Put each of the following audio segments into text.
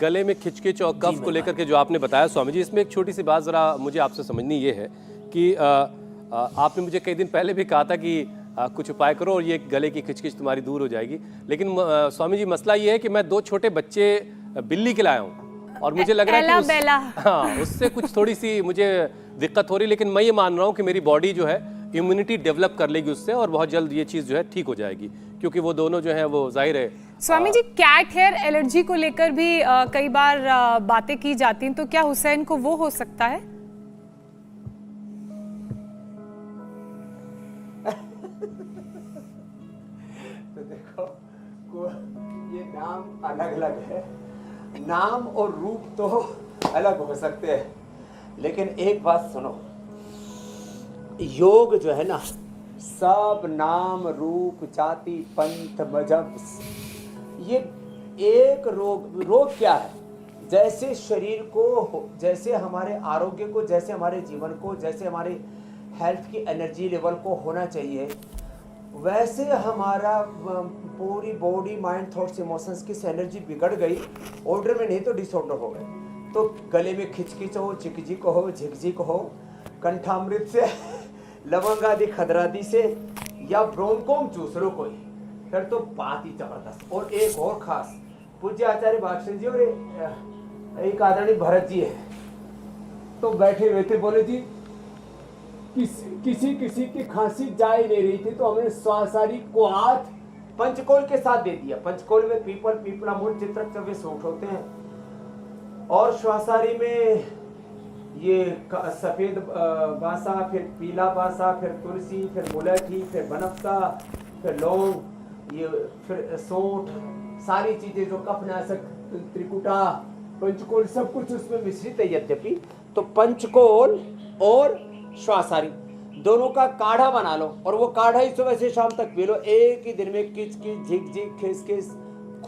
गले में खिचखिच और कफ को लेकर के जो आपने बताया स्वामी जी, इसमें एक छोटी सी बात ज़रा मुझे आपसे समझनी ये है कि आपने मुझे कई दिन पहले भी कहा था कि कुछ उपाय करो और ये गले की खिचखिच तुम्हारी दूर हो जाएगी, लेकिन स्वामी जी मसला ये है कि मैं 2 छोटे बच्चे बिल्ली के लाया हूँ और मुझे लग रहा है कि हाँ उससे कुछ थोड़ी सी मुझे दिक्कत हो रही, लेकिन मैं ये मान रहा हूँ कि मेरी बॉडी जो है इम्यूनिटी डेवलप कर लेगी उससे और बहुत जल्द ये चीज़ जो है ठीक हो जाएगी, क्योंकि वो दोनों जो है वो जाहिर है। Swami ji, cat hair allergy को लेकर भी कई बार बातें की जाती हैं, तो क्या हुसैन को वो हो सकता है? तो देखो ये नाम अलग अलग है, नाम और रूप तो अलग हो सकते हैं, लेकिन एक बात सुनो, योग जो है ना, सब नाम रूप जाति पंथ मजहब, ये एक रोग क्या है, जैसे शरीर को, जैसे हमारे आरोग्य को, जैसे हमारे जीवन को, जैसे हमारे हेल्थ की एनर्जी लेवल को होना चाहिए, वैसे हमारा पूरी बॉडी माइंड थॉट्स इमोशंस की एनर्जी बिगड़ गई, ऑर्डर में नहीं तो डिसऑर्डर हो गए, तो गले में खिचखिच हो, चिकझिक हो, झिकझिक हो, कंठामृत से लवंग आदि खदरादी से, या ब्रोंकोम चूस लो कोई, फिर तो बात ही जबरदस्त। और एक और खास, पूज्य आचार्य भाष्य जी और एक आदरणीय भरत जी है, तो बैठे हुए थे, बोले जी किसी की खांसी जा ही नहीं रही थी, तो हमने स्वासारी को हाथ पंचकोल के साथ दे दिया। पंचकोल में पीपल, पीपला मूल, चित्रक चौबे सूट होते हैं, और श्वासारी में ये सफेद बासा, फिर पीला बासा, फिर तुलसी, फिर मुलठी, फिर बनफ्सा, फिर लौंग, ये फिर सौंठ, सारी चीजें जो कफनाशक, त्रिकुटा, पंचकोल, सब कुछ उसमें मिश्रित है। यद्यपि तो पंचकोल और श्वासारी दोनों का काढ़ा बना लो, और वो काढ़ा ही सुबह से शाम तक पी लो, एक ही दिन में किच किच झिक झिक खिस खिस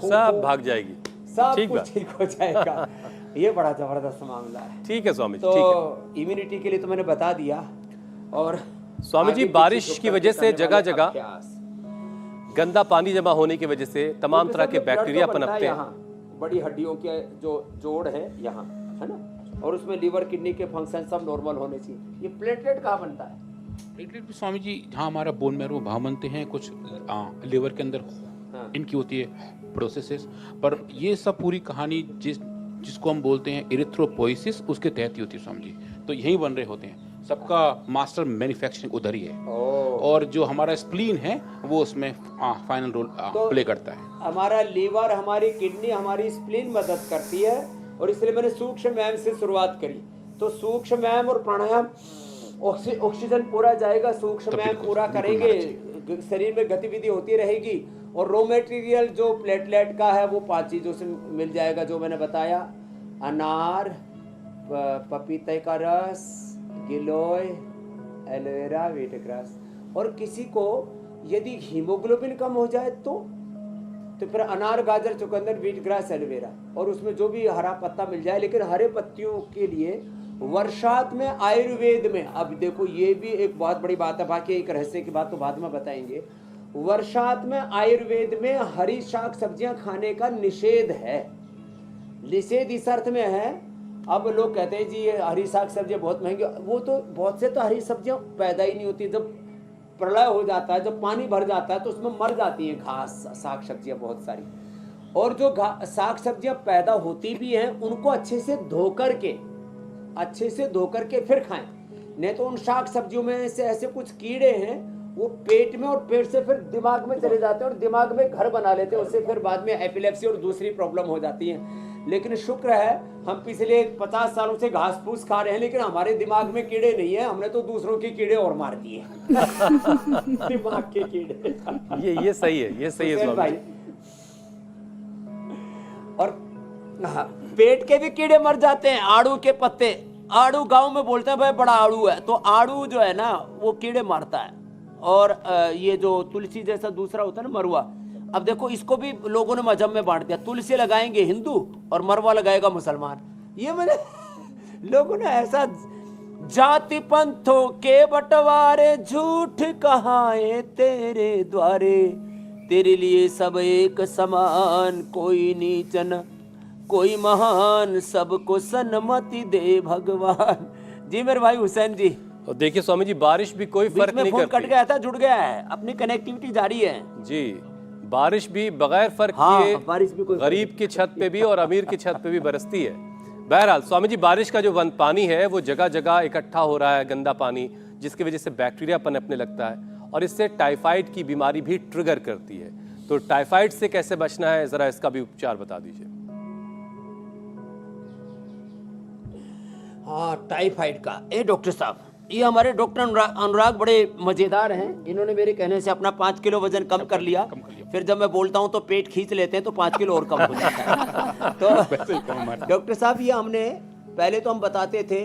सब भाग जाएगी, सब कुछ ठीक हो जाएगा। ये बड़ा जबरदस्त मामला है। ठीक है स्वामी जी, तो ठीक है। इम्यूनिटी के लिए तो मैंने बता दिया। और स्वामी जी, बारिश की वजह से जगह जगह गंदा पानी जमा होने की वजह से तमाम तरह के बैक्टीरिया पनपते हैं। बड़ी हड्डियों के जो जोड़ है यहाँ, है ना, और उसमें लीवर किडनी के फंक्शन सब नॉर्मल होने चाहिए। ये प्लेटलेट कहाँ बनता है? प्लेटलेट भी स्वामी जी, जहाँ हमारा बोन मैरो भाव बनते हैं, कुछ लिवर के अंदर इनकी होती है प्रोसेसेस, पर ये सब पूरी कहानी जिसको हम बोलते हैं इरिथ्रोपोइसिस, उसके तहत ही होती है स्वामी जी। तो यहीं बन रहे होते हैं, सबका मास्टर मैन्युफैक्चरिंग उधर ही है, और जो हमारा स्प्लीन है वो उसमें फाइनल रोल प्ले करता है। हमारा लीवर, हमारी किडनी, हमारी स्प्लीन मदद करती है, और इसलिए मैंने सूक्ष्म व्यायाम से शुरुआत करी। तो सूक्ष्म व्यायाम और प्राणायाम, ऑक्सीजन पूरा जाएगा, सूक्ष्म व्यायाम पूरा करेंगे, शरीर में गतिविधि होती रहेगी, और रॉ मटेरियल जो प्लेटलेट का है वो 5 चीजों से मिल जाएगा, जो मैंने बताया, अनार, पपीते का रस, गिलोय, एलोवेरा, व्हीट ग्रास। और किसी को यदि हीमोग्लोबिन कम हो जाए तो फिर अनार, गाजर, चुकंदर, व्हीट ग्रास, एलोवेरा, और उसमें जो भी हरा पत्ता मिल जाए। लेकिन हरे पत्तियों के लिए वर्षात में आयुर्वेद में, अब देखो ये भी एक बहुत बड़ी बात है, बाकी एक रहस्य की बात तो बाद में बताएंगे। वर्षात में आयुर्वेद में हरी शाक सब्जियां खाने का निषेध है। निषेध इस अर्थ में है, अब लोग कहते हैं जी ये हरी शाक सब्जियां बहुत महंगी, वो तो बहुत से तो हरी सब्जियां पैदा ही नहीं होती। जब प्रलय हो जाता है, जब पानी भर जाता है, तो उसमें मर जाती हैं घास, साग सब्जियां बहुत सारी। और जो साग सब्जियां पैदा होती भी हैं, उनको अच्छे से धो करके फिर खाएं, नहीं तो उन साग सब्जियों में से ऐसे कुछ कीड़े हैं, वो पेट में और पेट से फिर दिमाग में चले जाते हैं, और दिमाग में घर बना लेते हैं, उससे फिर बाद में एपिलेप्सी और दूसरी प्रॉब्लम हो जाती है। लेकिन शुक्र है हम पिछले 50 सालों से घास फूस खा रहे हैं, लेकिन हमारे दिमाग में कीड़े नहीं है, हमने तो दूसरों के कीड़े और मार दिए। दिमाग के कीड़े। ये सही है, ये सही है भाई। और पेट के भी कीड़े मर जाते हैं, आड़ू के पत्ते, आड़ू गांव में बोलते हैं भाई बड़ा आड़ू है, तो आड़ू जो है ना वो कीड़े मारता है। और ये जो तुलसी जैसा दूसरा होता है ना, मरुआ, अब देखो इसको भी लोगों ने मजहब में बांट दिया, तुलसी लगाएंगे हिंदू और मरवा लगाएगा मुसलमान। ये मैंने लोगों ने ऐसा, जाति पंथों के बंटवारे झूठ कहाए तेरे द्वारे, तेरे लिए सब एक समान, कोई नीच न कोई महान, सबको सन्मति दे भगवान। जी मेरे भाई हुसैन जी, और देखिए स्वामी जी, बारिश भी कोई बीच फर्क में नहीं फोन करती कट गया था, जुड़ गया है, अपनी कनेक्टिविटी जारी है। जी। बारिश भी बगैर फर्क हाँ, किए बारिश भी कोई गरीब की छत पे भी और अमीर की छत पे भी बरसती है। बहरहाल स्वामी जी, बारिश का जो पानी है वो जगह जगह इकट्ठा हो रहा है, गंदा पानी, जिसकी वजह से बैक्टीरिया पनपने लगता है और इससे टाइफाइड की बीमारी भी ट्रिगर करती है। तो टाइफाइड से कैसे बचना है, जरा इसका भी उपचार बता दीजिए। हाँ, टाइफाइड का, ए डॉक्टर साहब, ये हमारे डॉक्टर अनुराग बड़े मजेदार हैं। इन्होंने मेरे कहने से अपना 5 किलो वजन कम कर लिया। फिर जब मैं बोलता हूँ तो पेट खींच लेते हैं, तो 5 किलो और कम हो जाता है। तो डॉक्टर साहब, ये हमने पहले तो हम बताते थे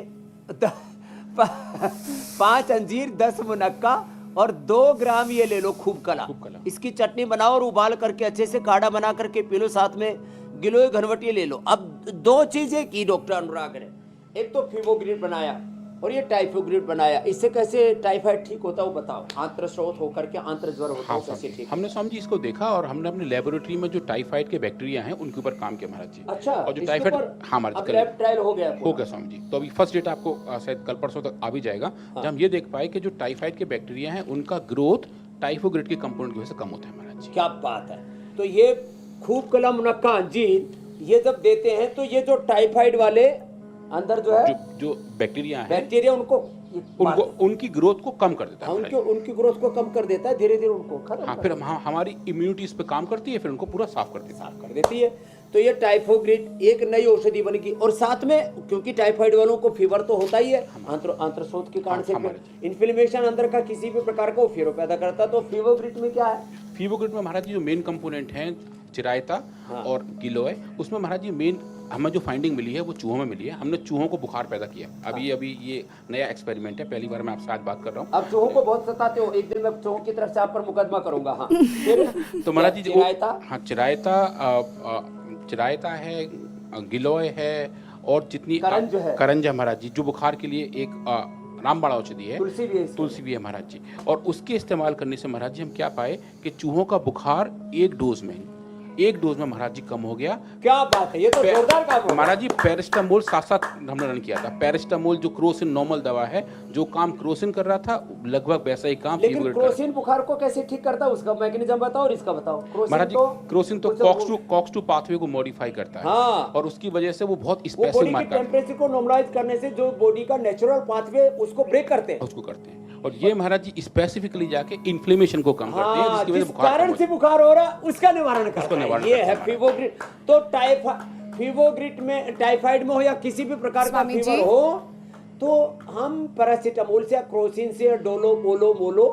5 अंजीर, 10 मुनक्का और 2 ग्राम ये ले लो खूब कला। इसकी चटनी बनाओ और उबाल करके अच्छे से काढ़ा बना करके पी लो, साथ में गिलोय घनवटी ले लो। अब 2 चीजें की डॉक्टर अनुराग ने, एक तो फीवोग्रिड बनाया और ये टाइफोग्रिड बनाया। इससे कैसे टाइफाइड ठीक होता है वो बताओ। आंत्र स्रोत होकर के आंत्र ज्वर होता है, कैसे ठीक? हमने स्वामी जी इसको देखा और हमने अपनी लेबोरेटरी में जो टाइफाइड के बैक्टीरिया हैं उनके ऊपर काम किया महाराज जी। अच्छा, और जो इसके टाइफाइड, ऊपर हाँ महाराज, अब लैब ट्रायल हो गया स्वामी जी। तो अभी फर्स्ट डेटा आपको शायद कल परसों तक आ भी जाएगा, जब हम ये देख पाए कि जो टाइफाइड के बैक्टीरिया हैं उनका ग्रोथ टाइफोग्रिड के कंपोनेंट की वजह से कम होता है महाराज जी। क्या बात है। तो ये खूब कला, मुनक्का, अंजीर, ये जब देते हैं तो ये जो टाइफाइड वाले अंदर जो है जो बैक्टीरिया है, बैक्टीरिया उनको उनकी ग्रोथ को कम कर देता है। उनकी ग्रोथ को कम कर देता है, धीरे धीरे उनको खत्म। हाँ, फिर हमारी इम्यूनिटी इस पे काम करती है, फिर उनको पूरा साफ कर देती है। तो ये टाइफोग्रिड एक नई औषधि बनेगी। और साथ में क्योंकि टाइफाइड वालों को फीवर तो होता ही है आंत्रशोथ के कारण से, इन्फ्लेमेशन अंदर का किसी भी प्रकार का फीवर पैदा करता है। तो फीवोग्रिड में क्या है? फीवोग्रिड में महाराज जी जो मेन कंपोनेंट हैं चिरायता और गिलोय, उसमें महाराज जी मेन हमें जो फाइंडिंग मिली है वो चूहों में मिली है। हमने चूहों को बुखार पैदा किया। अभी ये नया एक्सपेरिमेंट है, पहली बार मैं आपसे आज बात कर रहा हूँ। अब चूहों को बहुत सताते हो, एक दिन मैं चूहों की तरफ से आप पर मुकदमा करूंगा। हाँ, तो महाराज जी चिरायता, हाँ चिरायता है, गिलोय है और जितनी करंज है महाराज जी, जो बुखार के लिए एक रामबाण औषधि है, तुलसी भी है महाराज जी। और उसके इस्तेमाल करने से महाराज जी हम क्या पाए कि चूहों का बुखार एक डोज में महाराज जी कम हो गया। क्या बात है, ये तो जोरदार काम है महाराज जी। पैरास्टामोल साथ हमने रन किया था। पैरास्टामोल जो क्रोसिन नॉर्मल दवा है, जो काम क्रोसिन कर रहा था लगभग वैसा ही काम लेकिन क्रोसिन बुखार को कैसे ठीक करता है, उसका मैकेनिज्म बताओ और इसका बताओ। महाराज जी, क्रोसिन तो कॉक्स 2 पाथवे को मॉडिफाई करता है। हाँ, और उसकी वजह से वो बहुत स्पेसिफिक मार्कर, टेम्परेचर को नॉर्मलाइज करने से जो बॉडी का नेचुरल पाथवे उसको ब्रेक करते हैं, उसको करते हैं। और ये महाराज जी स्पेसिफिकली जाके इन्फ्लेमेशन को कम करते हैं, जिसकी वजह से कारण से बुखार हो रहा है उसका निवारण करता है। ये है फीवोग्रिड। तो फीवोग्रिड में, टाइफाइड में हो या किसी भी प्रकार का फीवर हो, तो हम पैरासीटामोल से, क्रोसिन से, डोलो, पोलो, मोलो,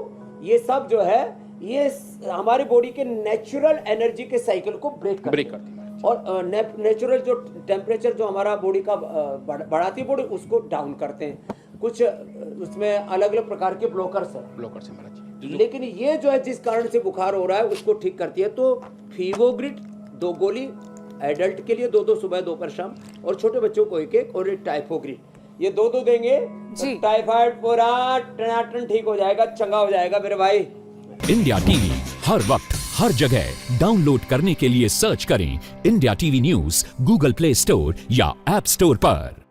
ये सब जो है ये हमारी बॉडी के नेचुरल एनर्जी के साइकिल को ब्रेक करते हैं। और नेचुरल जो टेम्परेचर जो हमारा बॉडी का बढ़ाती है बॉडी, उसको डाउन करते हैं। कुछ उसमें अलग अलग प्रकार के ब्लॉकर्स है महाराज जी। लेकिन ये जो है जिस कारण से बुखार हो रहा है उसको ठीक करती है। तो फीवोग्रिड 2 गोली एडल्ट के लिए, 2 सुबह 2 शाम, और छोटे बच्चों को 1 और टाइफोग्रिड ये 2 देंगे तो टाइफाइड पूरा टनाटन ठीक हो जाएगा, चंगा हो जाएगा मेरे भाई। इंडिया टीवी हर वक्त हर जगह डाउनलोड करने के लिए सर्च करें India TV news Google play store या ऐप स्टोर पर।